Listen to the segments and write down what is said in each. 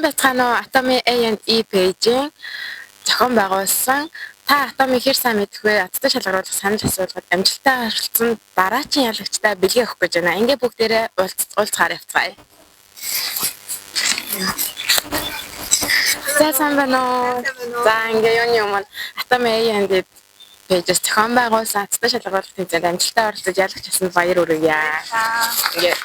байцгаана уу? Atomy A&E page-ийн зохион байгуулсан та Atomy хэр сайн мэдэх вэ? Аттай шалгаруулах санал асуулгад амжилттай харилцсан дараачийн ялагчтай бэлгээ өгөх гэж байна. Ингээ бүгдээрээ уулзгаар явцгаая. Сайн байна уу? За ингээ юуны өмнө Atomy A&E пэйжээс зохион байгуулсан аттай шалгаруулах тэмцээнд амжилттай оролцож ялагч асан баяр хүргье. Ингээ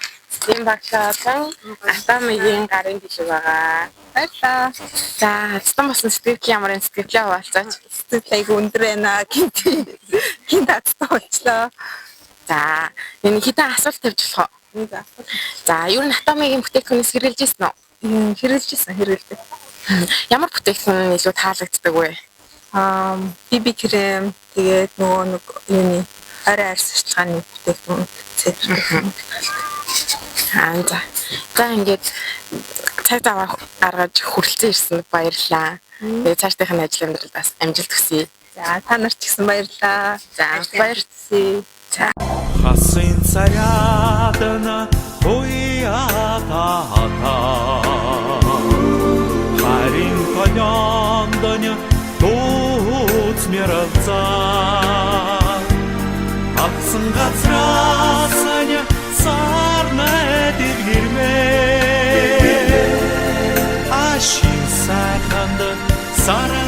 тийм багшаасан Atomy-гийн гарын төлөв байгаа. Баярлалаа. За, хацсан болсон сэтгэл ямар сэтгэлээ хуваалцаач. Сэтгэлийг өндөр байна гинт татсан болчлоо. За, энэ хитэн асуулт тавьж болох уу? За, юу н Atomy-гийн бүтээгдэхүүнээс хэрэгжилж ирсэн үү? Хэрэгжилдэг. Ямар бүтээгдэхүүн илүү таалагддаг вэ? BB крем тэгээд нөгөө нэг юуны арай арьсчилгааны бүтээгдэхүүн цэцэрлэг. За ингээд цаг зав гаргаж хүрэлцэн ирсэнд баярлалаа. Тэгээд цаашдынх нь ажил амьдралд бас амжилт хүсье. За та нарт ч гэсэн баярлалаа. За баярлалаа. За. Хасын царядна хуята харин толяндоня тууц мэрэлза авсан газрасаня сарнэ дэргэрмэ ашин сайханд сара